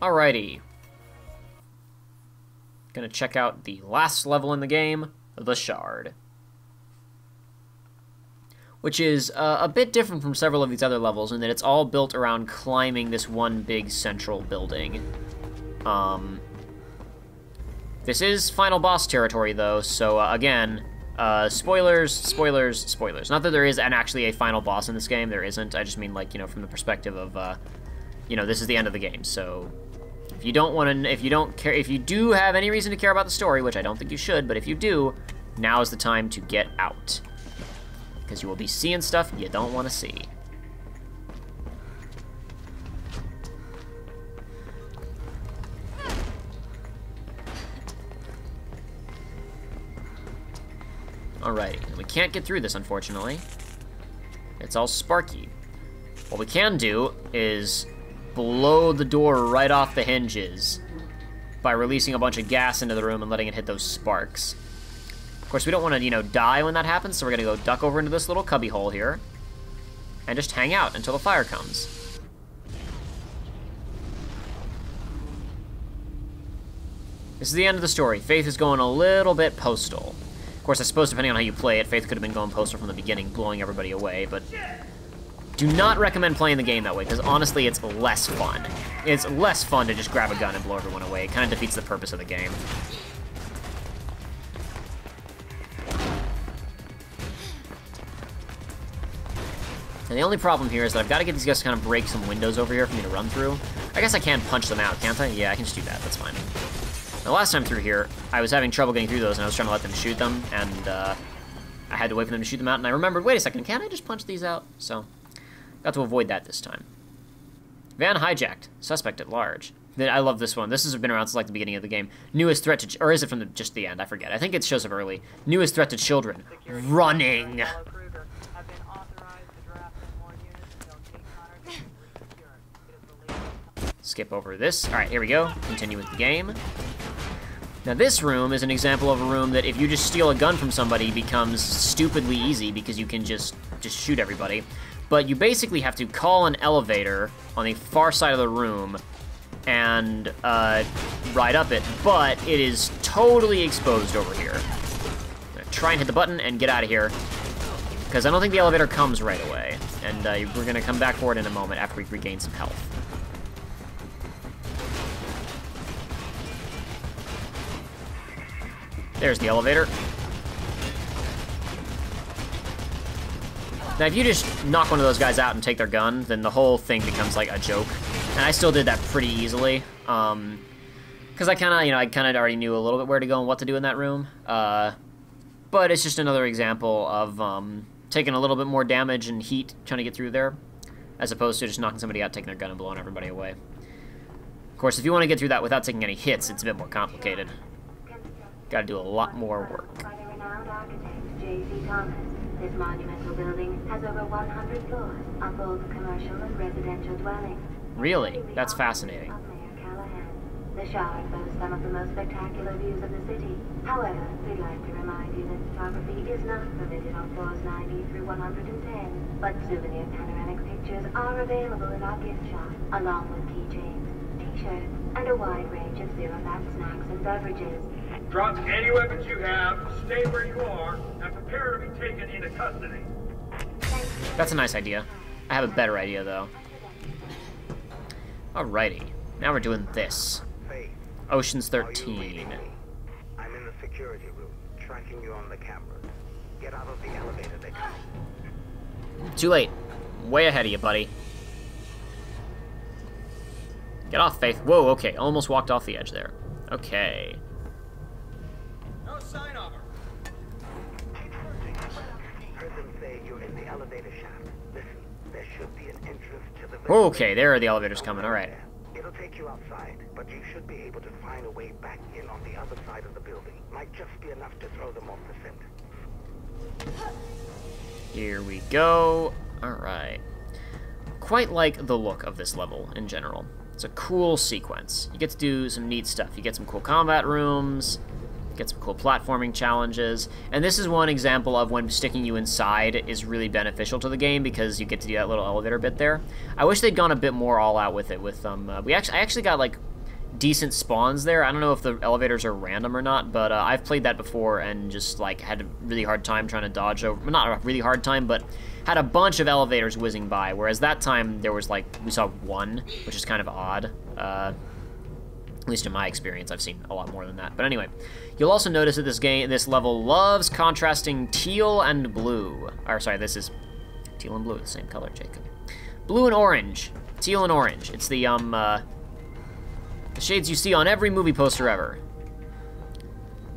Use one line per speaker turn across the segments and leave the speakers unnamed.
Alrighty. Gonna check out the last level in the game, the Shard. Which is a bit different from several of these other levels in that it's all built around climbing this one big central building. This is final boss territory, though, so again, spoilers, spoilers, spoilers. Not that there is actually a final boss in this game, there isn't. I just mean, like, you know, from the perspective of, you know, this is the end of the game, so if you don't want to, if you don't care, if you do have any reason to care about the story, which I don't think you should, but if you do, now is the time to get out. Because you will be seeing stuff you don't want to see. Alrighty, we can't get through this, unfortunately. It's all sparky. What we can do is blow the door right off the hinges by releasing a bunch of gas into the room and letting it hit those sparks. Of course, we don't want to, you know, die when that happens, so we're going to go duck over into this little cubby hole here and just hang out until the fire comes. This is the end of the story. Faith is going a little bit postal. Of course, I suppose depending on how you play it, Faith could have been going postal from the beginning, blowing everybody away, but do not recommend playing the game that way, because honestly, it's less fun. It's less fun to just grab a gun and blow everyone away. It kind of defeats the purpose of the game. And the only problem here is that I've got to get these guys to kind of break some windows over here for me to run through. I guess I can punch them out, can't I? Yeah, I can just do that. That's fine. The last time through here, I was having trouble getting through those, and I was trying to let them shoot them, and I had to wait for them to shoot them out, and I remembered, wait a second, can't I just punch these out? So, got to avoid that this time. Van hijacked. Suspect at large. I love this one. This has been around since, like, the beginning of the game. Newest threat to... Or is it from just the end? I forget. I think it shows up early. Newest threat to children. Running! Skip over this. Alright, here we go. Continue with the game. Now this room is an example of a room that if you just steal a gun from somebody becomes stupidly easy because you can just shoot everybody. But you basically have to call an elevator on the far side of the room and ride up it, but it is totally exposed over here. I'm gonna try and hit the button and get out of here because I don't think the elevator comes right away. And we're gonna come back for it in a moment after we regain some health. There's the elevator. Now, if you just knock one of those guys out and take their gun, then the whole thing becomes like a joke. And I still did that pretty easily. Because I kind of, you know, I kind of already knew a little bit where to go and what to do in that room. But it's just another example of taking a little bit more damage and heat trying to get through there, as opposed to just knocking somebody out, taking their gun, and blowing everybody away. Of course, if you want to get through that without taking any hits, it's a bit more complicated. Got to do a lot more work.
By the renowned architect J.C. Thomas, this monumental building has over 100 floors of both commercial and residential dwellings.
Really? That's fascinating.
The Shard boasts some of the most spectacular views of the city. However, we'd like to remind you that photography is not permitted on floors 90 through 110, but souvenir panoramic pictures are available in our gift shop, along with keychains, t-shirts, and a wide range of zero-fat snacks and beverages.
Drop any weapons you have, stay where you are, and prepare to be taken into custody.
That's a nice idea. I have a better idea, though. Alrighty. Now we're doing this. Ocean's 13.
I'm in the security room, tracking you on the camera. Get out of the elevator, they come.
Too late. Way ahead of you, buddy. Get off, Faith. Whoa, okay. Almost walked off the edge there. Okay.
No sign of her.
Heard them say you're in the elevator shaft. Listen, there should be an entrance to the...
Okay, there are the elevators coming. Alright.
It'll take you outside, but you should be able to find a way back in on the other side of the building. Might just be enough to throw them off the scent.
Here we go. Alright. Quite like the look of this level in general. It's a cool sequence. You get to do some neat stuff. You get some cool combat rooms, get some cool platforming challenges, and this is one example of when sticking you inside is really beneficial to the game because you get to do that little elevator bit there. I wish they'd gone a bit more all out with it. With I actually got like decent spawns there. I don't know if the elevators are random or not, but I've played that before and just, like, had a really hard time trying to dodge over... Well, not a really hard time, but had a bunch of elevators whizzing by, whereas that time there was, like, we saw one, which is kind of odd. At least in my experience, I've seen a lot more than that. But anyway, you'll also notice that this level loves contrasting teal and blue. Or, sorry, this is teal and blue, the same color, Jacob. Blue and orange. Teal and orange. It's the shades you see on every movie poster ever.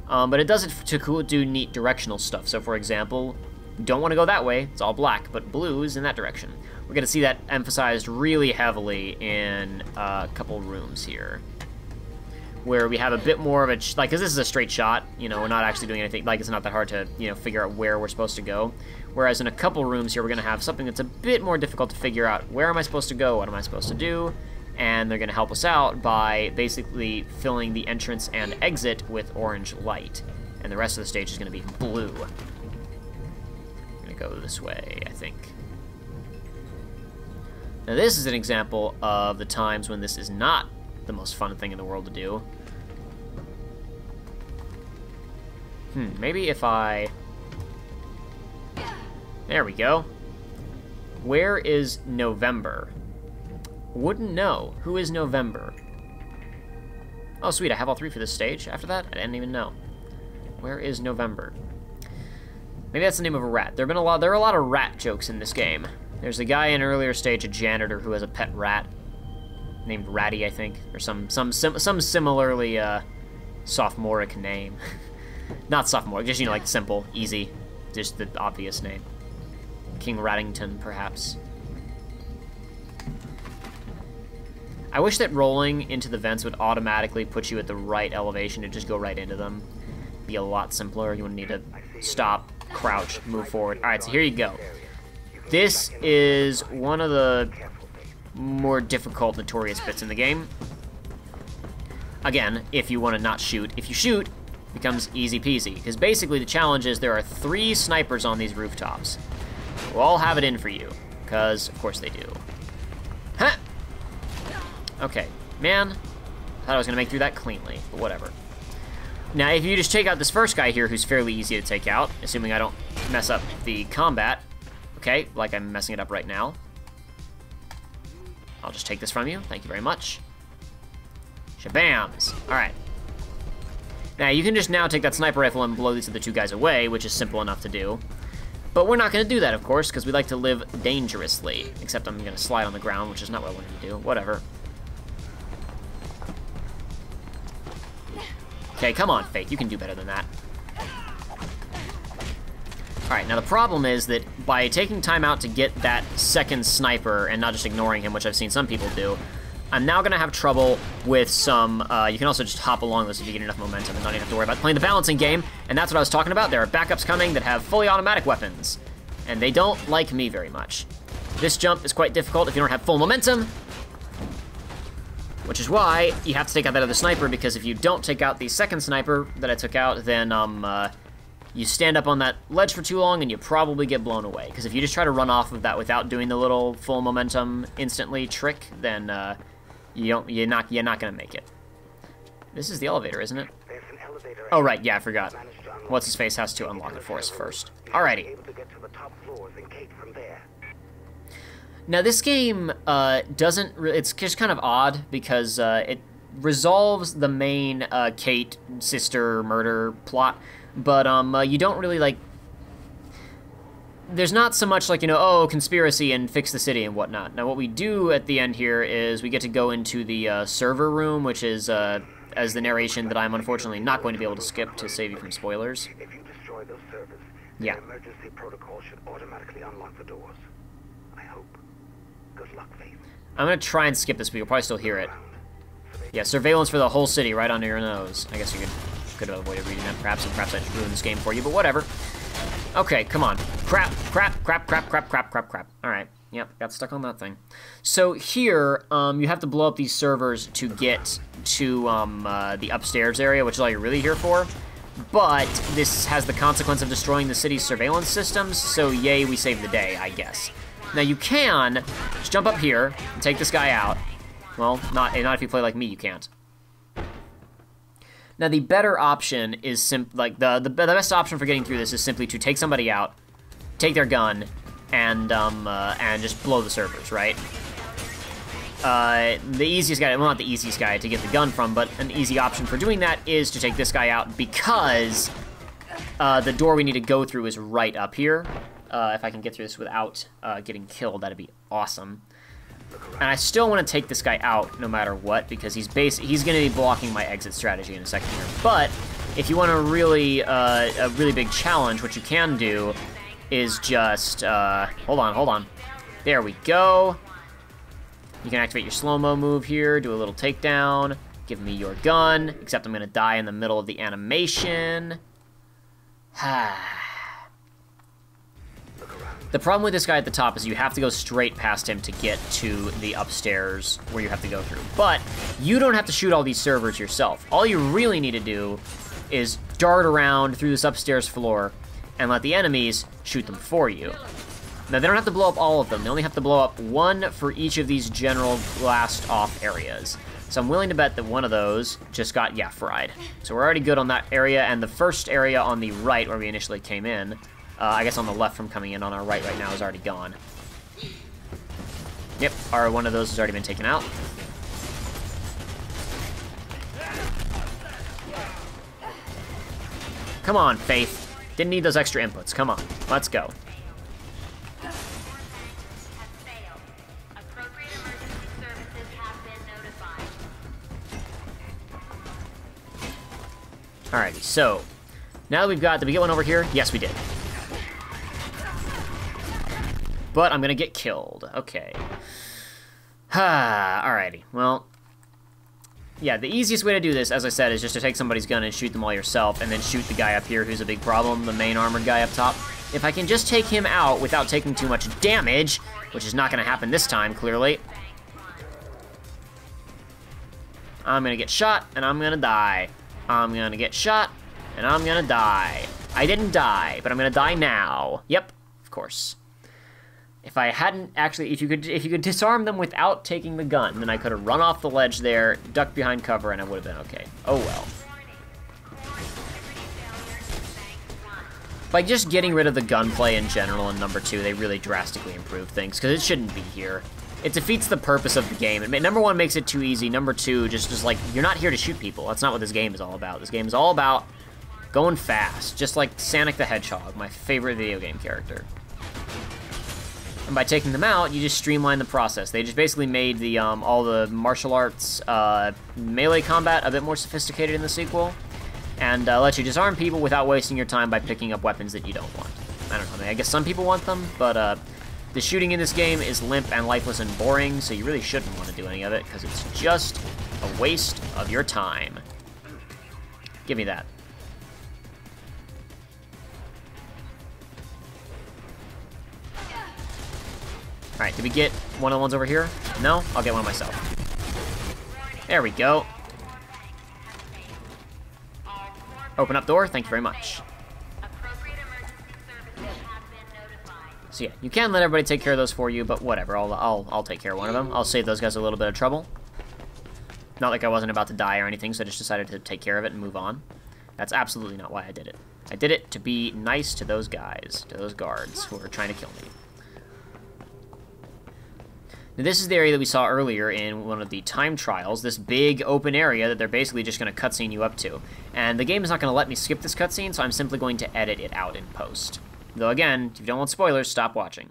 But it does it to do neat directional stuff. So, for example, you don't want to go that way. It's all black, but blue is in that direction. We're going to see that emphasized really heavily in a couple rooms here, where we have a bit more of a... Like, because this is a straight shot, you know, we're not actually doing anything. Like, it's not that hard to, you know, figure out where we're supposed to go. Whereas in a couple rooms here, we're going to have something that's a bit more difficult to figure out. Where am I supposed to go? What am I supposed to do? And they're going to help us out by basically filling the entrance and exit with orange light. And the rest of the stage is going to be blue. I'm going to go this way, I think. Now this is an example of the times when this is not the most fun thing in the world to do. Maybe if I... There we go. Where is November? Wouldn't know. Who is November? Oh, sweet, I have all three for this stage. After that, I didn't even know. Where is November? Maybe that's the name of a rat. There are a lot of rat jokes in this game. There's a guy in an earlier stage, a janitor, who has a pet rat named Ratty, I think, or some similarly sophomoric name. Not sophomoric, just, you know, like simple, easy, just the obvious name. King Rattington, perhaps. I wish that rolling into the vents would automatically put you at the right elevation and just go right into them. Be a lot simpler. You wouldn't need to stop, crouch, move forward. Alright, so here you go. This is one of the more difficult, notorious bits in the game. Again, if you want to not shoot. If you shoot, it becomes easy peasy. Because basically the challenge is there are 3 snipers on these rooftops. Who all have it in for you. Because, of course they do. Huh! Okay, man, thought I was going to make through that cleanly, but whatever. Now, if you just take out this first guy here, who's fairly easy to take out, assuming I don't mess up the combat, okay, like I'm messing it up right now. I'll just take this from you, thank you very much. Shabams! Alright. Now, you can just now take that sniper rifle and blow these other 2 guys away, which is simple enough to do. But we're not going to do that, of course, because we like to live dangerously. Except I'm going to slide on the ground, which is not what I wanted to do. Whatever. Okay, come on, Fate. You can do better than that. Alright, now the problem is that by taking time out to get that second sniper and not just ignoring him, which I've seen some people do, I'm now going to have trouble with some... you can also just hop along this if you get enough momentum and not even have to worry about playing the balancing game. And that's what I was talking about. There are backups coming that have fully automatic weapons. And they don't like me very much. This jump is quite difficult if you don't have full momentum. Which is why you have to take out that other sniper, because if you don't take out the second sniper that I took out, then you stand up on that ledge for too long and you probably get blown away. Because if you just try to run off of that without doing the little full momentum instantly trick, then you're not gonna make it. This is the elevator, isn't it? Oh right, yeah, I forgot. What's his face has to unlock it for us first. Alrighty. Now this game doesn't. It's just kind of odd because it resolves the main Kate sister murder plot, but you don't really like. There's not so much like, you know, oh, conspiracy and fix the city and whatnot. Now what we do at the end here is we get to go into the server room, which is as the narration that I'm unfortunately not going to be able to skip to save you from spoilers.
If you destroy those servers,
yeah.
The emergency protocol should automatically unlock the doors. I hope. Good luck, Faith.
I'm gonna try and skip this, but you'll probably still hear it. Yeah, surveillance for the whole city right under your nose. I guess you could have avoided reading that perhaps, and perhaps I just ruined this game for you, but whatever. Okay, come on. Crap, crap, crap, crap, crap, crap, crap, crap. Alright, yep, got stuck on that thing. So here, you have to blow up these servers to get to the upstairs area, which is all you're really here for. But this has the consequence of destroying the city's surveillance systems, so yay, we saved the day, I guess. Now you can just jump up here and take this guy out. Well, not if you play like me, you can't. Now, the better option is the best option for getting through this is simply to take somebody out, take their gun, and just blow the servers, right? The easiest guy, well, not the easiest guy to get the gun from, but an easy option for doing that is to take this guy out because the door we need to go through is right up here. If I can get through this without getting killed, that'd be awesome. And I still want to take this guy out no matter what, because he's going to be blocking my exit strategy in a second here. But if you want a really big challenge, what you can do is just hold on. There we go. You can activate your slow-mo move here, do a little takedown, give me your gun, except I'm going to die in the middle of the animation. The problem with this guy at the top is you have to go straight past him to get to the upstairs where you have to go through. But you don't have to shoot all these servers yourself. All you really need to do is dart around through this upstairs floor and let the enemies shoot them for you. Now, they don't have to blow up all of them. They only have to blow up one for each of these general blast-off areas. So I'm willing to bet that one of those just got, fried. So we're already good on that area, and the first area on the right where we initially came in, I guess on the left from coming in, on our right now is already gone. Yep, one of those has already been taken out. Come on, Faith. Didn't need those extra inputs. Come on, let's go. Alrighty, so now that we've got, did we get one over here? Yes, we did. But I'm gonna get killed. Okay. Alrighty, well, yeah, the easiest way to do this, as I said, is just to take somebody's gun and shoot them all yourself, and then shoot the guy up here who's a big problem, the main armored guy up top. If I can just take him out without taking too much damage, which is not gonna happen this time, clearly, I'm gonna get shot, and I'm gonna die. I'm gonna get shot, and I'm gonna die. I didn't die, but I'm gonna die now. Yep, of course. If I hadn't actually, if you could disarm them without taking the gun, then I could have run off the ledge there, ducked behind cover, and I would have been okay. Oh well. By just getting rid of the gunplay in general in number 2, they really drastically improve things, because it shouldn't be here. It defeats the purpose of the game. Number 1 makes it too easy. Number 2, just like, you're not here to shoot people. That's not what this game is all about. This game is all about going fast, just like Sonic the Hedgehog, my favorite video game character. And by taking them out, you just streamline the process. They just basically made the all the martial arts melee combat a bit more sophisticated in the sequel, and let you disarm people without wasting your time by picking up weapons that you don't want. I don't know, I mean, I guess some people want them, but the shooting in this game is limp and lifeless and boring, so you really shouldn't want to do any of it, because it's just a waste of your time. Give me that. Alright, did we get one of the ones over here? No? I'll get one myself. There we go. Open up door, thank you very much. So yeah, you can let everybody take care of those for you, but whatever, I'll take care of one of them. I'll save those guys a little bit of trouble. Not like I wasn't about to die or anything, so I just decided to take care of it and move on. That's absolutely not why I did it. I did it to be nice to those guys, to those guards who are trying to kill me. Now, this is the area that we saw earlier in one of the time trials, this big open area that they're basically just going to cutscene you up to. And the game is not going to let me skip this cutscene, so I'm simply going to edit it out in post. Though again, if you don't want spoilers, stop watching.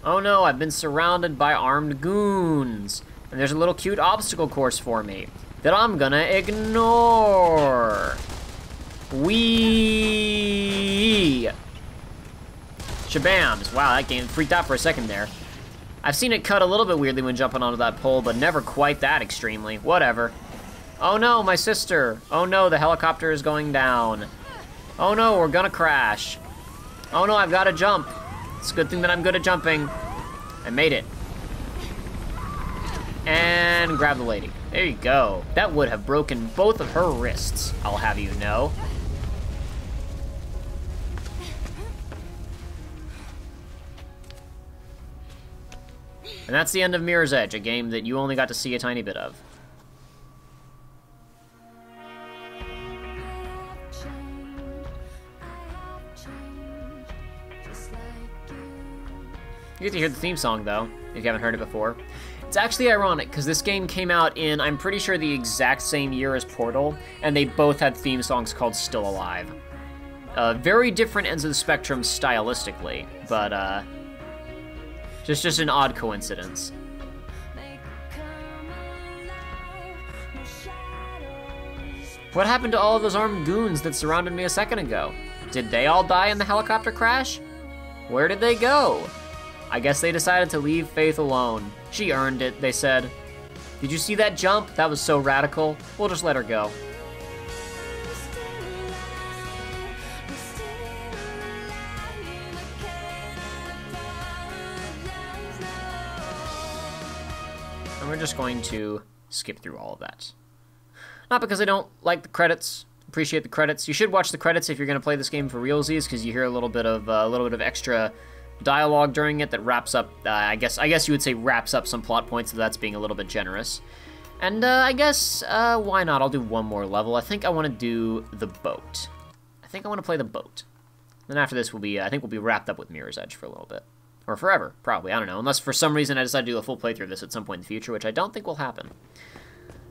Oh no, I've been surrounded by armed goons. And there's a little cute obstacle course for me that I'm gonna ignore. Whee! Shabams. Wow, that game freaked out for a second there. I've seen it cut a little bit weirdly when jumping onto that pole, but never quite that extremely. Whatever. Oh no, my sister. Oh no, the helicopter is going down. Oh no, we're gonna crash. Oh no, I've gotta jump. It's a good thing that I'm good at jumping. I made it. And grab the lady. There you go. That would have broken both of her wrists, I'll have you know. And that's the end of Mirror's Edge, a game that you only got to see a tiny bit of. You get to hear the theme song, though, if you haven't heard it before. It's actually ironic, because this game came out in, I'm pretty sure, the exact same year as Portal, and they both had theme songs called Still Alive. Very different ends of the spectrum stylistically, but just an odd coincidence. What happened to all of those armed goons that surrounded me a second ago? Did they all die in the helicopter crash? Where did they go? I guess they decided to leave Faith alone. She earned it, they said. Did you see that jump? That was so radical. We'll just let her go. And we're just going to skip through all of that. Not because I don't like the credits. Appreciate the credits. You should watch the credits if you're going to play this game for realsies, because you hear a little bit of extra dialogue during it that wraps up, I guess you would say wraps up some plot points, so that's being a little bit generous. And I guess, why not? I'll do one more level. I think I want to do the boat. I think I want to play the boat. Then after this, I think we'll be wrapped up with Mirror's Edge for a little bit. Or forever, probably, I don't know. Unless for some reason I decide to do a full playthrough of this at some point in the future, which I don't think will happen.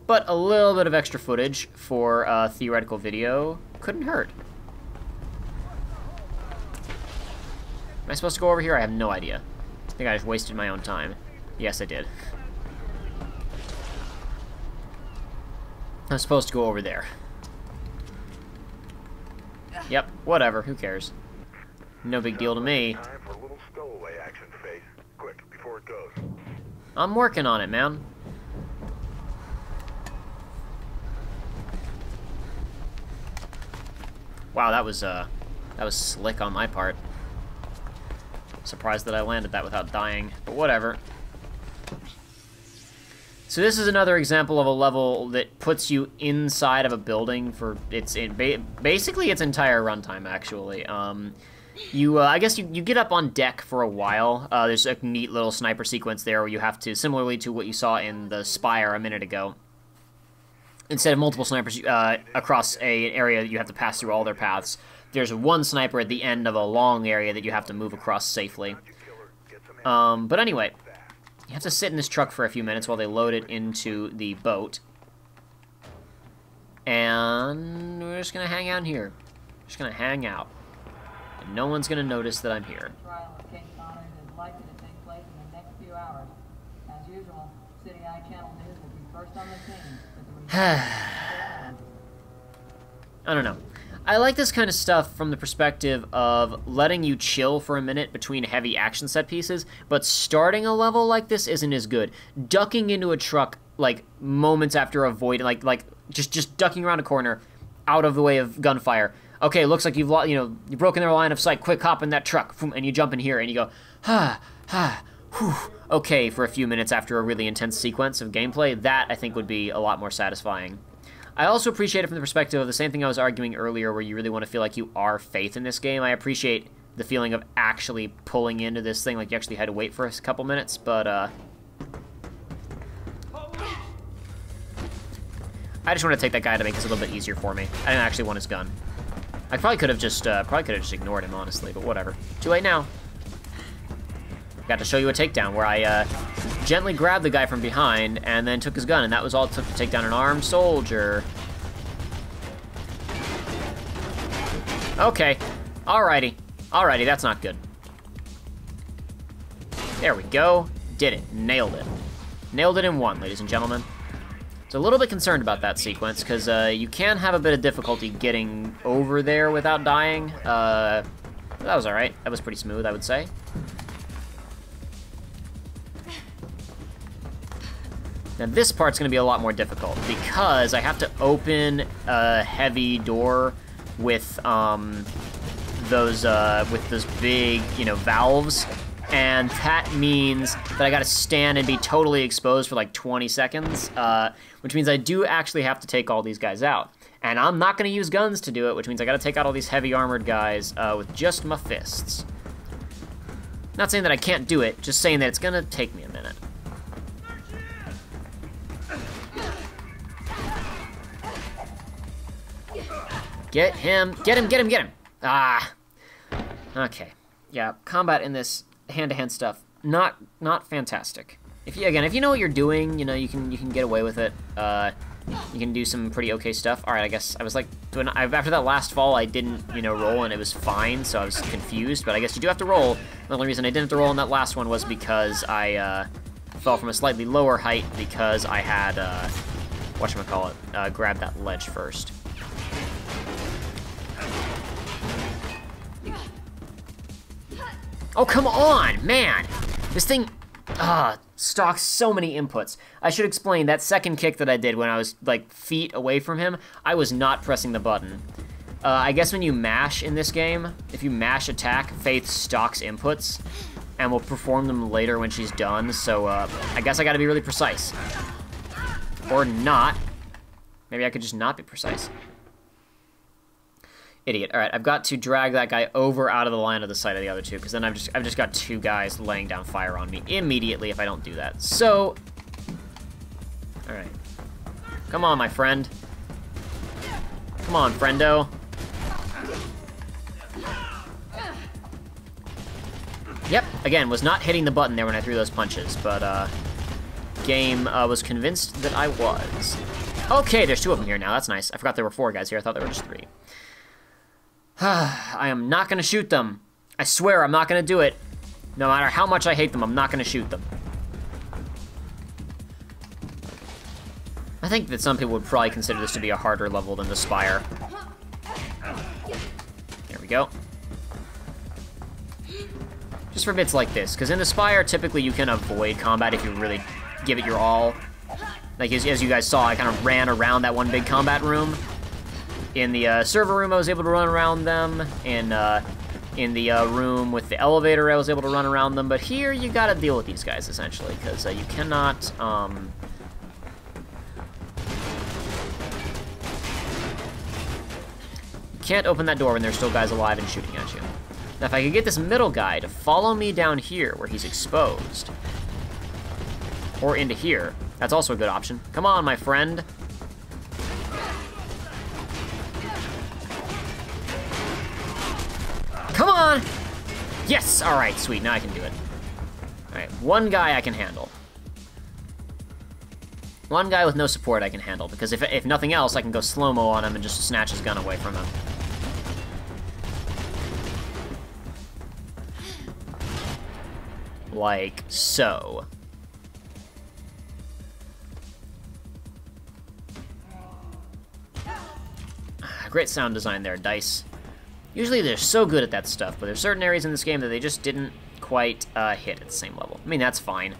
But a little bit of extra footage for a theoretical video couldn't hurt. Am I supposed to go over here? I have no idea. I think I just wasted my own time. Yes, I did. I'm supposed to go over there. Yep, whatever. Who cares? No big deal to me.
Time for a little stowaway action, Faith. Quick, before it goes.
I'm working on it, man. Wow, that was slick on my part. Surprised that I landed that without dying, but whatever. So this is another example of a level that puts you inside of a building for basically its entire runtime, actually. I guess you get up on deck for a while. There's a neat little sniper sequence there where you have to, similarly to what you saw in the Spire a minute ago, instead of multiple snipers across an area, you have to pass through all their paths. There's one sniper at the end of a long area that you have to move across safely. But anyway, you have to sit in this truck for a few minutes while they load it into the boat. And we're just going to hang out here. Just going to hang out. And no one's going to notice that I'm here.
Trial of Kate Connors is likely to take place in the next few hours. As usual, City Eye Channel News will be first on the scene with the
I don't know. I like this kind of stuff from the perspective of letting you chill for a minute between heavy action set pieces, but starting a level like this isn't as good. Ducking into a truck, like, moments after avoiding, like just ducking around a corner, out of the way of gunfire. Okay, looks like you've broken their line of sight. Quick, hop in that truck, and you jump in here, and you go, whew. Okay, for a few minutes after a really intense sequence of gameplay. That, I think, would be a lot more satisfying. I also appreciate it from the perspective of the same thing I was arguing earlier, where you really want to feel like you are Faith in this game. I appreciate the feeling of actually pulling into this thing, like you actually had to wait for a couple minutes, but, I just want to take that guy to make this a little bit easier for me. I didn't actually want his gun. I probably could have just ignored him, honestly, but whatever. Too late now. Got to show you a takedown where I gently grabbed the guy from behind and then took his gun, and that was all it took to take down an armed soldier. Okay. Alrighty. Alrighty, that's not good. There we go. Did it. Nailed it. Nailed it in one, ladies and gentlemen. So a little bit concerned about that sequence, because you can have a bit of difficulty getting over there without dying. That was alright. That was pretty smooth, I would say. Now this part's going to be a lot more difficult because I have to open a heavy door with those big, valves, and that means that I got to stand and be totally exposed for like 20 seconds, which means I do actually have to take all these guys out. And I'm not going to use guns to do it, which means I got to take out all these heavy armored guys with just my fists. Not saying that I can't do it, just saying that it's going to take me a minute. Get him. Get him, get him, get him. Ah. Okay. Yeah, combat in this hand-to-hand stuff, not fantastic. If you know what you're doing, you know, you can get away with it. You can do some pretty okay stuff. All right, I guess I was like after that last fall, I didn't, you know, roll and it was fine, so I was confused. But I guess you do have to roll. The only reason I didn't have to roll in that last one was because I fell from a slightly lower height because I had whatchamacallit, grabbed that ledge first. Oh, come on, man! This thing, stocks so many inputs. I should explain, that second kick that I did when I was, like, feet away from him, I was not pressing the button. I guess when you mash in this game, if you mash attack, Faith stocks inputs, and will perform them later when she's done, so, I guess I gotta be really precise. Or not. Maybe I could just not be precise. Idiot. All right, I've got to drag that guy over out of the line of the sight of the other two, because then I've just got two guys laying down fire on me immediately if I don't do that. So, all right, come on, my friend. Come on, friendo. Yep. Again, was not hitting the button there when I threw those punches, but game was convinced that I was. Okay, there's two of them here now. That's nice. I forgot there were four guys here. I thought there were just three. I am not gonna shoot them. I swear I'm not gonna do it. No matter how much I hate them, I'm not gonna shoot them. I think that some people would probably consider this to be a harder level than the Spire. There we go. Just for bits like this, because in the Spire, typically you can avoid combat if you really give it your all. Like, as you guys saw, I kind of ran around that one big combat room. In the server room, I was able to run around them. In the room with the elevator, I was able to run around them. But here, you gotta deal with these guys, essentially, because you cannot, you can't open that door when there's still guys alive and shooting at you. Now, if I could get this middle guy to follow me down here, where he's exposed, or into here, that's also a good option. Come on, my friend. Come on! Yes! Alright, sweet, now I can do it. Alright, one guy I can handle. One guy with no support I can handle, because if nothing else, I can go slow-mo on him and just snatch his gun away from him. Like so. Great sound design there, DICE. Usually they're so good at that stuff, but there's certain areas in this game that they just didn't quite hit at the same level. I mean, that's fine.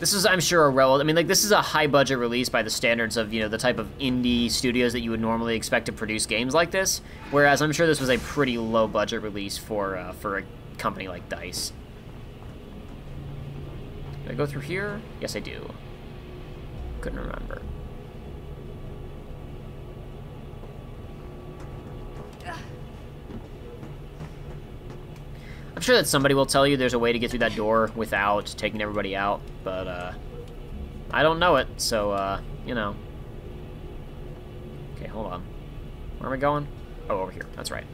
This is, I'm sure, this is a high-budget release by the standards of, you know, the type of indie studios that you would normally expect to produce games like this, whereas I'm sure this was a pretty low-budget release for a company like DICE. Do I go through here? Yes, I do. Couldn't remember. I'm sure that somebody will tell you there's a way to get through that door without taking everybody out, but, I don't know it, so, you know. Okay, hold on. Where am I going? Oh, over here. That's right.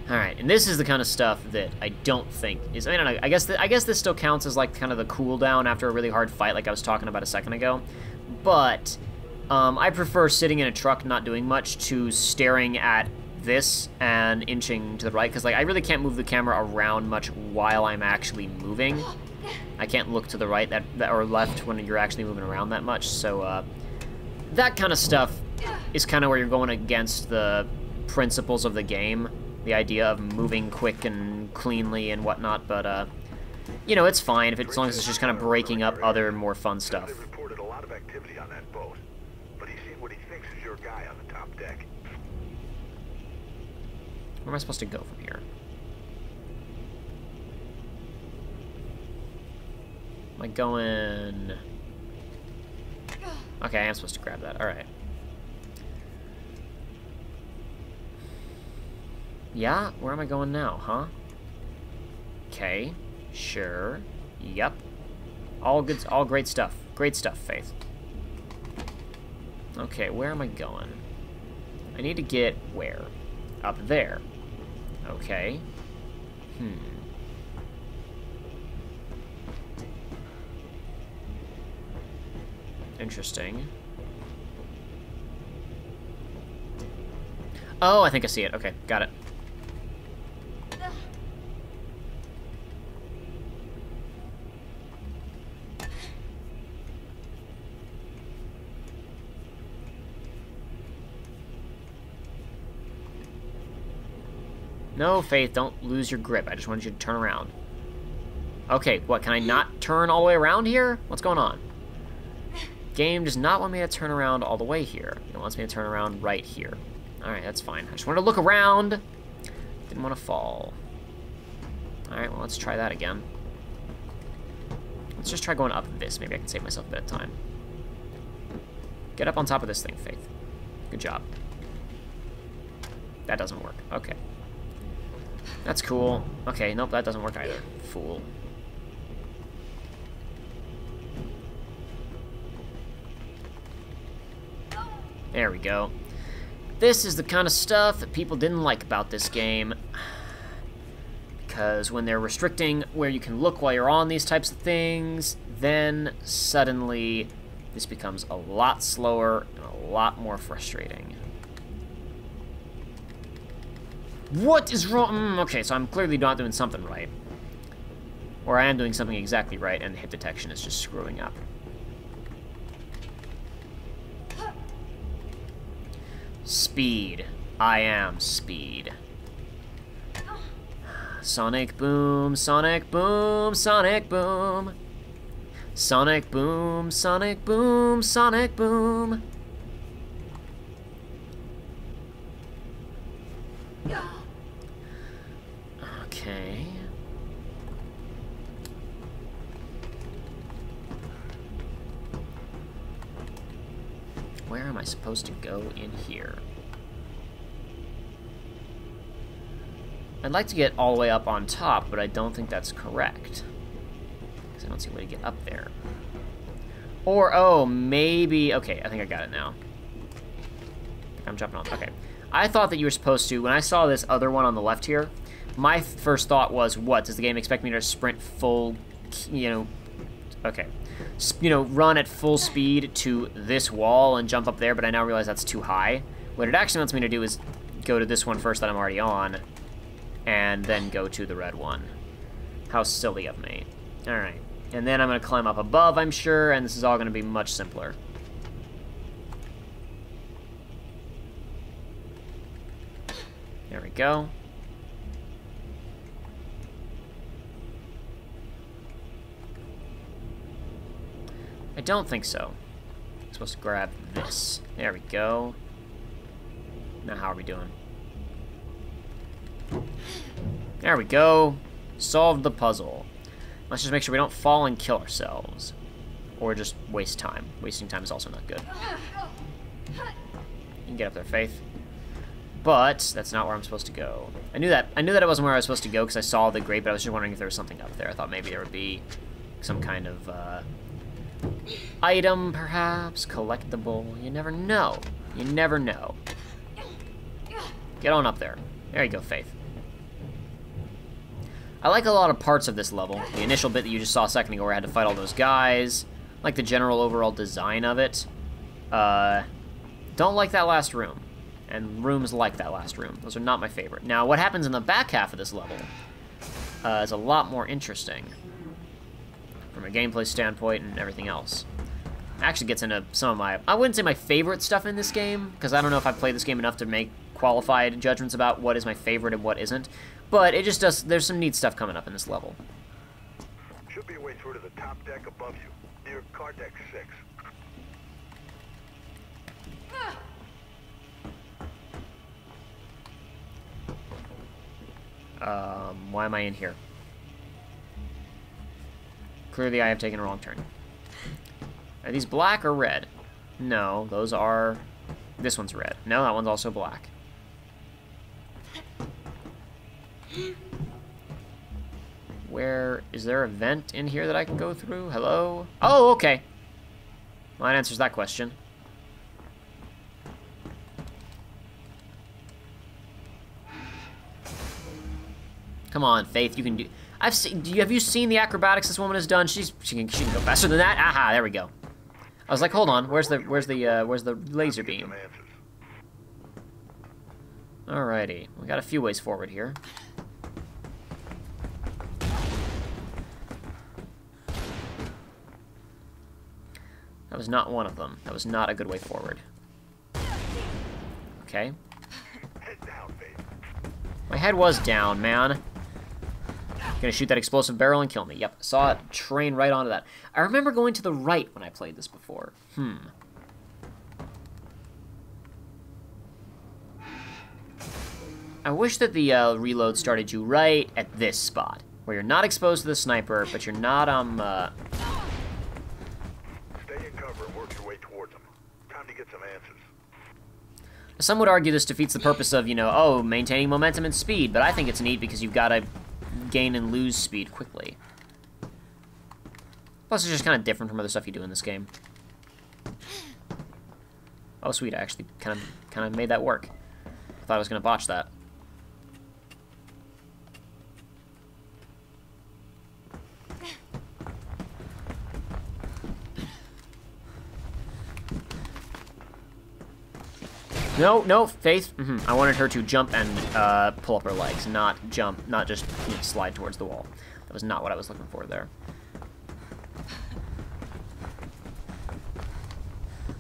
Alright, and this is the kind of stuff that I don't think is... I don't know, I guess this still counts as, like, kind of the cooldown after a really hard fight like I was talking about a second ago, but I prefer sitting in a truck not doing much to staring at this and inching to the right, because like I really can't move the camera around much while I'm actually moving. I can't look to the right or left when you're actually moving around that much, so that kind of stuff is kind of where you're going against the principles of the game, the idea of moving quick and cleanly and whatnot, but you know, it's fine as long as it's just kind of breaking up other more fun stuff.
They've reported a lot of activity on that boat, but he's seen what he thinks is your guy on the top deck.
Where am I supposed to go from here? Am I going... Okay, I am supposed to grab that. Alright. Yeah? Where am I going now, huh? Okay. Sure. Yep. All good, all great stuff. Great stuff, Faith. Okay, where am I going? I need to get where? Up there. Okay. Interesting. Oh, I think I see it. Okay, got it. No, Faith, don't lose your grip. I just wanted you to turn around. Okay, what, can I not turn all the way around here? What's going on? Game does not want me to turn around all the way here. It wants me to turn around right here. Alright, that's fine. I just wanted to look around. Didn't want to fall. Alright, well, let's try that again. Let's just try going up this. Maybe I can save myself a bit of time. Get up on top of this thing, Faith. Good job. That doesn't work. Okay. That's cool. Okay, nope, that doesn't work either. Fool. There we go. This is the kind of stuff that people didn't like about this game. Because when they're restricting where you can look while you're on these types of things, then suddenly this becomes a lot slower and a lot more frustrating. What is wrong? Okay, so I'm clearly not doing something right. Or I am doing something exactly right, and the hit detection is just screwing up. Speed. I am speed. Sonic boom, sonic boom, sonic boom. Sonic boom, sonic boom, sonic boom. Okay. Where am I supposed to go in here? I'd like to get all the way up on top, but I don't think that's correct. Because I don't see a way to get up there. Or, oh, maybe... Okay, I think I got it now. I'm jumping on. Okay. I thought that you were supposed to... When I saw this other one on the left here, my first thought was, what? Does the game expect me to sprint full... You know... Okay. You know, run at full speed to this wall and jump up there, but I now realize that's too high. What it actually wants me to do is go to this one first that I'm already on, and then go to the red one. How silly of me. Alright. And then I'm going to climb up above, I'm sure, and this is all going to be much simpler. There we go. I don't think so. I'm supposed to grab this. There we go. Now how are we doing? There we go. Solved the puzzle. Let's just make sure we don't fall and kill ourselves. Or just waste time. Wasting time is also not good. You can get up there, Faith. But that's not where I'm supposed to go. I knew that it wasn't where I was supposed to go because I saw the grate, but I was just wondering if there was something up there. I thought maybe there would be some kind of item, perhaps, collectible. You never know. You never know. Get on up there. There you go, Faith. I like a lot of parts of this level. The initial bit that you just saw a second ago where I had to fight all those guys. I like the general overall design of it. Don't like that last room. And rooms like that last room. Those are not my favorite. Now, what happens in the back half of this level is a lot more interesting. From a gameplay standpoint and everything else. It actually gets into some of my... I wouldn't say my favorite stuff in this game, because I don't know if I've played this game enough to make qualified judgments about what is my favorite and what isn't. But it just does... There's some neat stuff coming up in this level.
Should be a way through to the top deck above you, near car deck 6.
Why am I in here? Clearly I have taken a wrong turn. Are these black or red? No, those are... This one's red. No, that one's also black. Where... Is there a vent in here that I can go through? Hello? Oh, okay. Well, that answers that question. Come on, Faith, you can do... Have you seen the acrobatics this woman has done? She can go faster than that. Aha, there we go. I was like, hold on, where's the laser beam? Alrighty, we got a few ways forward here. That was not one of them. That was not a good way forward. Okay. My head was down, man. Gonna shoot that explosive barrel and kill me. Yep, saw it train right onto that. I remember going to the right when I played this before. I wish that the reload started you right at this spot, where you're not exposed to the sniper, but you're not,
Stay in cover and work your way towards them. Time to get some answers.
Some would argue this defeats the purpose of, you know, oh, maintaining momentum and speed, but I think it's neat because you've got to gain and lose speed quickly. Plus, it's just kind of different from other stuff you do in this game. Oh, sweet, I actually kind of made that work. I thought I was going to botch that. No, Faith. I wanted her to jump and pull up her legs, not jump, not just slide towards the wall. That was not what I was looking for there.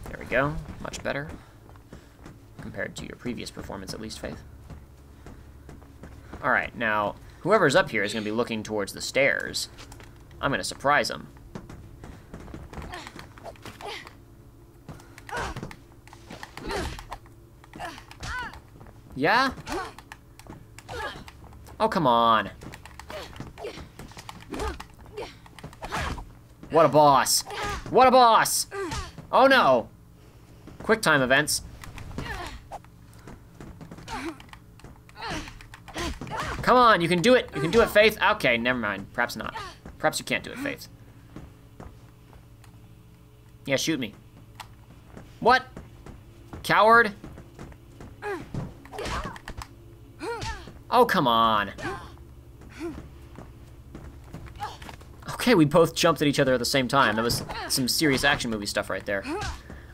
There we go. Much better. Compared to your previous performance, at least, Faith. Alright, now, whoever's up here is going to be looking towards the stairs. I'm going to surprise him. Yeah? Oh, come on. What a boss. What a boss! Oh, no! Quick time events. Come on, you can do it. You can do it, Faith. Okay, never mind. Perhaps not. Perhaps you can't do it, Faith. Yeah, shoot me. What? Coward? Oh, come on. Okay, we both jumped at each other at the same time. That was some serious action movie stuff right there.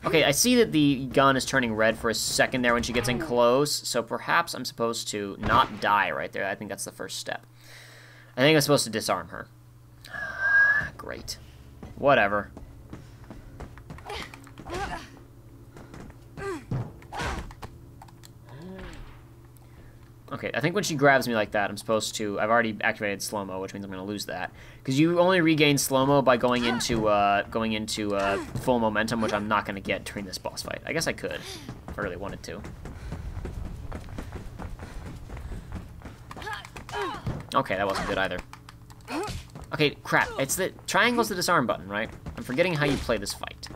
Okay, I see that the gun is turning red for a second there when she gets in close, so perhaps I'm supposed to not die right there. I think that's the first step. I think I'm supposed to disarm her. Great. Whatever. Okay, I think when she grabs me like that, I'm supposed to... I've already activated slow-mo, which means I'm going to lose that. Because you only regain slow-mo by going into full momentum, which I'm not going to get during this boss fight. I guess I could, if I really wanted to. Okay, that wasn't good either. Okay, crap. It's the... Triangle's the disarm button, right? I'm forgetting how you play this fight.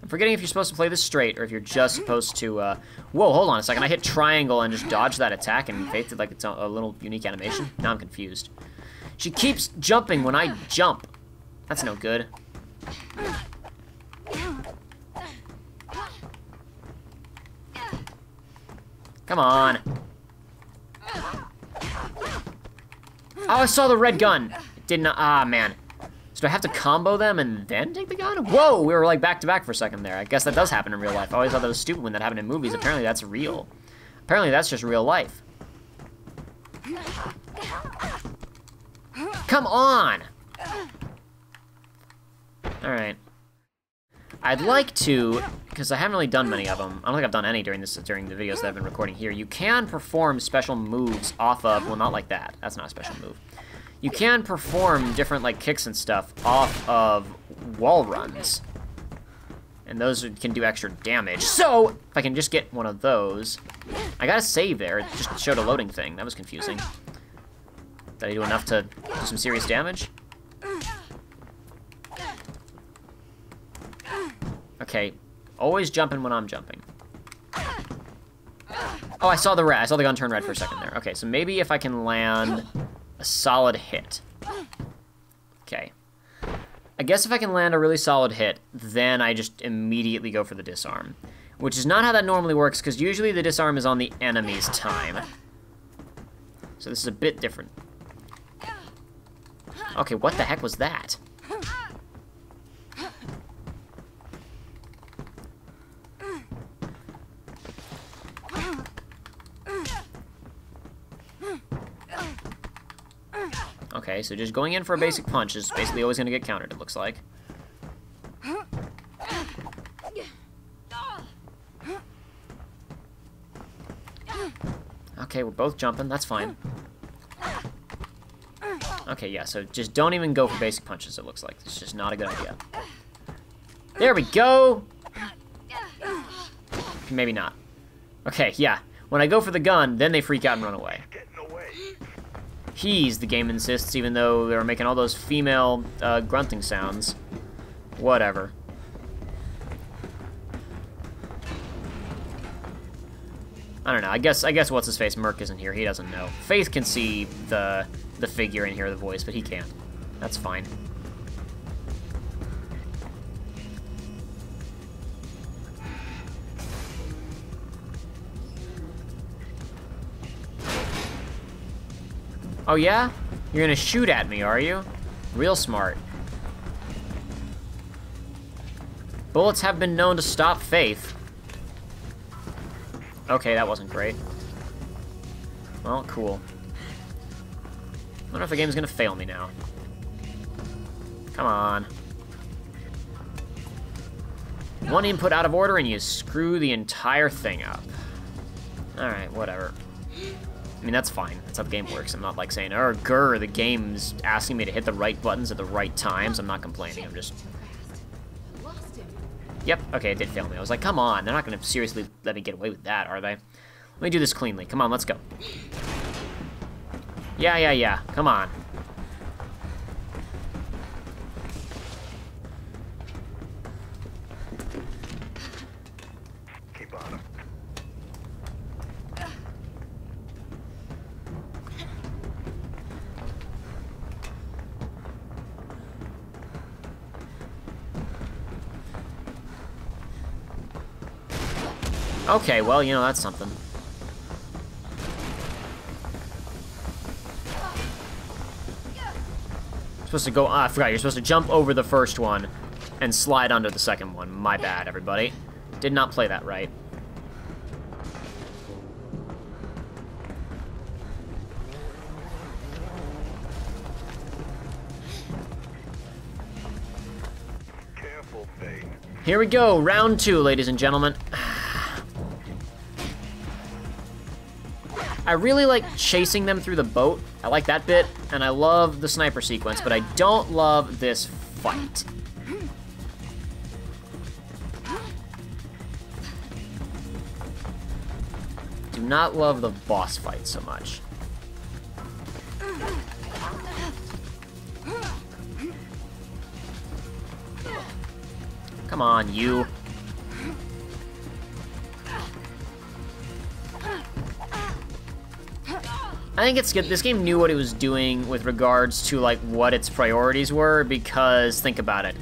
I'm forgetting if you're supposed to play this straight or if you're just supposed to, Whoa, hold on a second. I hit triangle and just dodged that attack and Faith did like its own, a little unique animation. Now I'm confused. She keeps jumping when I jump. That's no good. Come on. Oh, I saw the red gun. It did not, ah, man. So do I have to combo them and then take the gun? Whoa, we were like back to back for a second there. I guess that does happen in real life. I always thought that was stupid when that happened in movies. Apparently that's real. Apparently that's just real life. Come on! Alright. I'd like to, because I haven't really done many of them. I don't think I've done any during the videos that I've been recording here. You can perform special moves off of, well, not like that. That's not a special move. You can perform different, like, kicks and stuff off of wall runs. And those can do extra damage. So, if I can just get one of those... I got a save there. It just showed a loading thing. That was confusing. Did I do enough to do some serious damage? Okay. Always jumping when I'm jumping. Oh, I saw the red. I saw the gun turn red for a second there. Okay, so maybe if I can land... a solid hit. Okay. I guess if I can land a really solid hit, then I just immediately go for the disarm. Which is not how that normally works, because usually the disarm is on the enemy's time. So this is a bit different. Okay, what the heck was that? Okay, so just going in for a basic punch is basically always going to get countered, it looks like. Okay, we're both jumping, that's fine. Okay, yeah, so just don't even go for basic punches, it looks like. It's just not a good idea. There we go! Maybe not. Okay, yeah. When I go for the gun, then they freak out and run away. He's, the game insists, even though they were making all those female grunting sounds. Whatever. I don't know. I guess what's his face Merc isn't here. He doesn't know. Faith can see the figure and hear the voice, but he can't. That's fine. Oh yeah? You're gonna shoot at me, are you? Real smart. Bullets have been known to stop Faith. Okay, that wasn't great. Well, cool. I wonder if the game's gonna fail me now. Come on. One input out of order and you screw the entire thing up. Alright, whatever. I mean, that's fine. That's how the game works. I'm not like saying, oh, grr, the game's asking me to hit the right buttons at the right times. I'm not complaining. I'm just... Yep, okay, it did fail me. I was like, come on. They're not going to seriously let me get away with that, are they? Let me do this cleanly. Come on, let's go. Yeah. Come on.
Keep on him.
Okay, well, you know, that's something. Supposed to go... I forgot. You're supposed to jump over the first one and slide under the second one. My bad, everybody. Did not play that right.
Careful, Faith.
Here we go. Round 2, ladies and gentlemen. I really like chasing them through the boat. I like that bit, and I love the sniper sequence, but I don't love this fight. Do not love the boss fight so much. Come on, you. I think it's good. This game knew what it was doing with regards to, like, what its priorities were, because, think about it.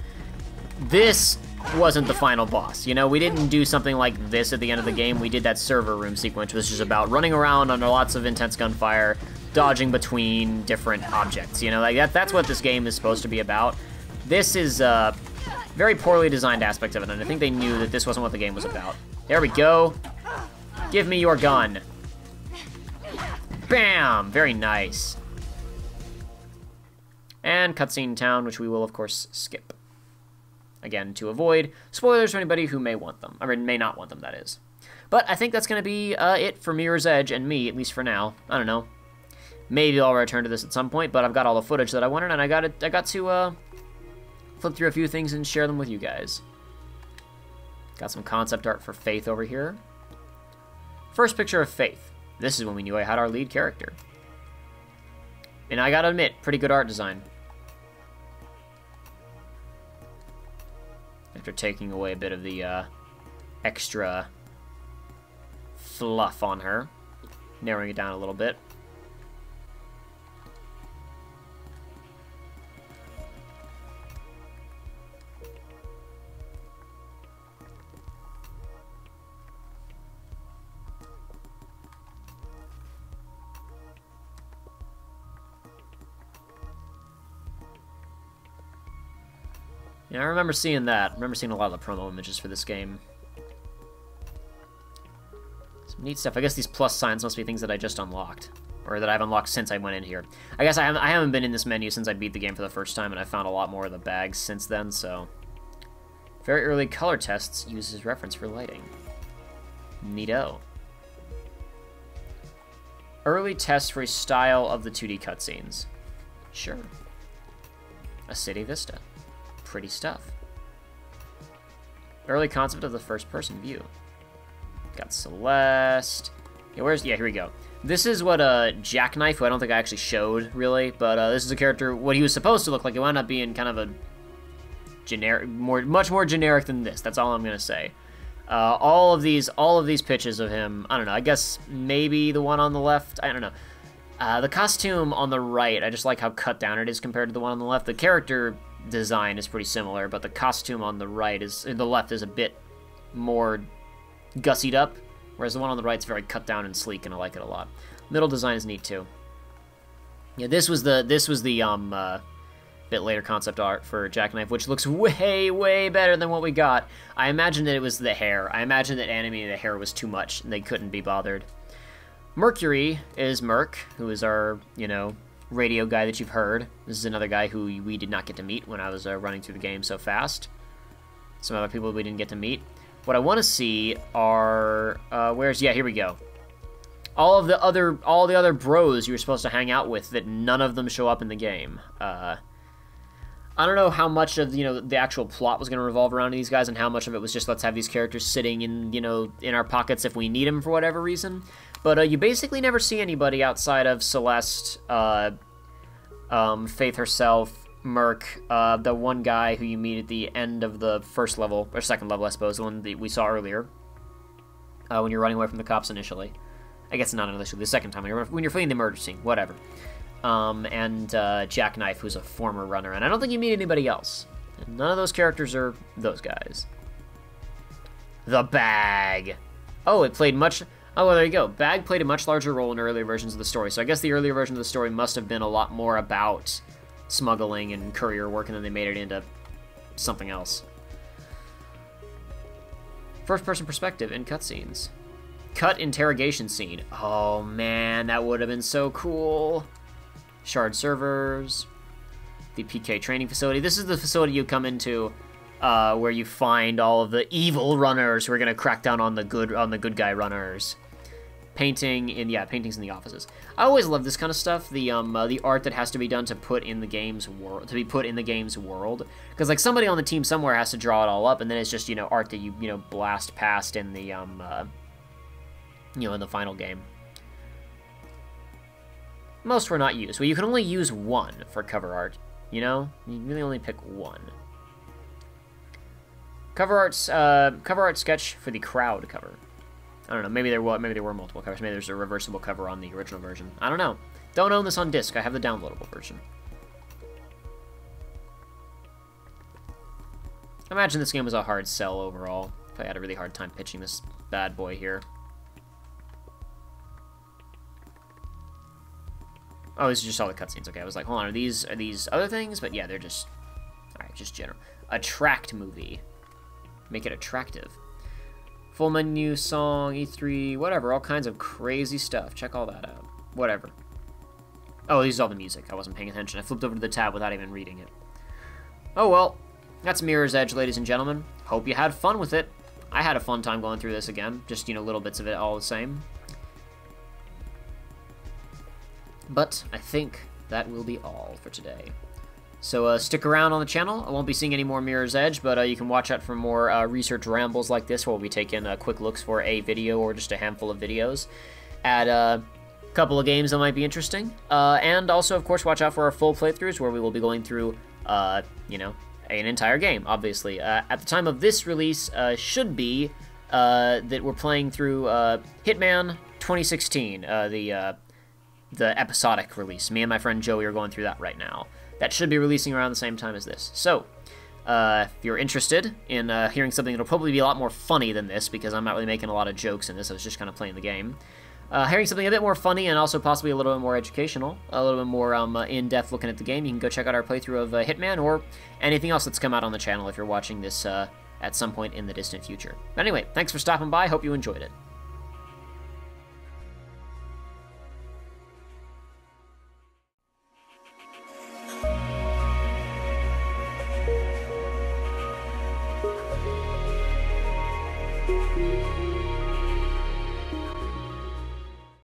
This wasn't the final boss, you know? We didn't do something like this at the end of the game. We did that server room sequence, which is about running around under lots of intense gunfire, dodging between different objects, you know? Like, that's what this game is supposed to be about. This is a very poorly designed aspect of it, and I think they knew that this wasn't what the game was about. There we go. Give me your gun. Bam! Very nice. And cutscene town, which we will, of course, skip. Again, to avoid spoilers for anybody who may want them. I mean, may not want them, that is. But I think that's going to be it for Mirror's Edge and me, at least for now. I don't know. Maybe I'll return to this at some point, but I've got all the footage that I wanted, and I got to flip through a few things and share them with you guys. Got some concept art for Faith over here. First picture of Faith. This is when we knew I had our lead character. And I gotta admit, pretty good art design. After taking away a bit of the extra fluff on her. Narrowing it down a little bit. Yeah, I remember seeing that. I remember seeing a lot of the promo images for this game. Some neat stuff. I guess these plus signs must be things that I just unlocked. Or that I've unlocked since I went in here. I guess I haven't been in this menu since I beat the game for the first time, and I found a lot more of the bags since then, so... Very early color tests uses reference for lighting. Neato. Early test for a style of the 2D cutscenes. Sure. A city vista. Pretty stuff. Early concept of the first-person view. Got Celeste. Yeah, here we go. This is what Jackknife, who I don't think I actually showed, really, but this is a character, what he was supposed to look like. It wound up being kind of a generic, much more generic than this. That's all I'm gonna say. All of these pitches of him, I don't know, I guess maybe the one on the left, I don't know. The costume on the right, I just like how cut down it is compared to the one on the left. The character design is pretty similar, but the costume on the left is a bit more gussied up, whereas the one on the right is very cut down and sleek, and I like it a lot. Middle design is neat too. Yeah, this was the bit later concept art for Jackknife, which looks way better than what we got. I imagine that it was the hair. I imagine that animating the hair was too much, and they couldn't be bothered. Mercury is Merc, who is our, radio guy that you've heard. This is another guy who we did not get to meet when I was running through the game so fast. Some other people we didn't get to meet. What I want to see are, here we go. All the other bros you were supposed to hang out with that none of them show up in the game. I don't know how much of, the actual plot was going to revolve around these guys and how much of it was just let's have these characters sitting in, in our pockets if we need them for whatever reason. But you basically never see anybody outside of Celeste, Faith herself, Merc, the one guy who you meet at the end of the first level, or second level, I suppose, the one that we saw earlier, when you're running away from the cops initially. I guess not initially, the second time, when you're fleeing the murder scene, whatever. And Jackknife, who's a former runner, and I don't think you meet anybody else. And none of those characters are those guys. The Bag! Oh, it played much... Oh, well, there you go. Bag played a much larger role in earlier versions of the story, so I guess the earlier version of the story must have been a lot more about smuggling and courier work, and then they made it into something else. First-person perspective in cutscenes. Cut interrogation scene. Oh, man, that would have been so cool. Shard servers. The PK training facility. This is the facility you come into where you find all of the evil runners who are going to crack down on the good guy runners. Paintings in the offices. I always love this kind of stuff. The art that has to be done to put in the game's world, because like somebody on the team somewhere has to draw it all up, and then it's just art that you blast past in the in the final game. Most were not used. Well, you can only use one for cover art. You really only pick one. Cover art sketch for the crowd cover. I don't know. Maybe there were multiple covers. Maybe there's a reversible cover on the original version. I don't know. Don't own this on disc. I have the downloadable version. I imagine this game was a hard sell overall. I had a really hard time pitching this bad boy here. Oh, these are just all the cutscenes. Okay, I was like, hold on, are these other things? But yeah, they're just... Alright, just general. Attract movie. Make it attractive. Full menu, song, E3, whatever, all kinds of crazy stuff. Check all that out. Whatever. Oh, these are all the music. I wasn't paying attention. I flipped over to the tab without even reading it. Oh well, that's Mirror's Edge, ladies and gentlemen. Hope you had fun with it. I had a fun time going through this again. Just, little bits of it all the same. But I think that will be all for today. So stick around on the channel. I won't be seeing any more Mirror's Edge, but you can watch out for more research rambles like this, where we'll be taking quick looks for a video or just a handful of videos at a couple of games that might be interesting. And also, of course, watch out for our full playthroughs, where we will be going through, an entire game, obviously. At the time of this release, should be that we're playing through Hitman 2016, the episodic release. Me and my friend Joey are going through that right now. That should be releasing around the same time as this. So, if you're interested in hearing something that'll probably be a lot more funny than this, because I'm not really making a lot of jokes in this, I was just kind of playing the game, hearing something a bit more funny and also possibly a little bit more educational, a little bit more in-depth looking at the game, you can go check out our playthrough of Hitman or anything else that's come out on the channel if you're watching this at some point in the distant future. But anyway, thanks for stopping by. Hope you enjoyed it.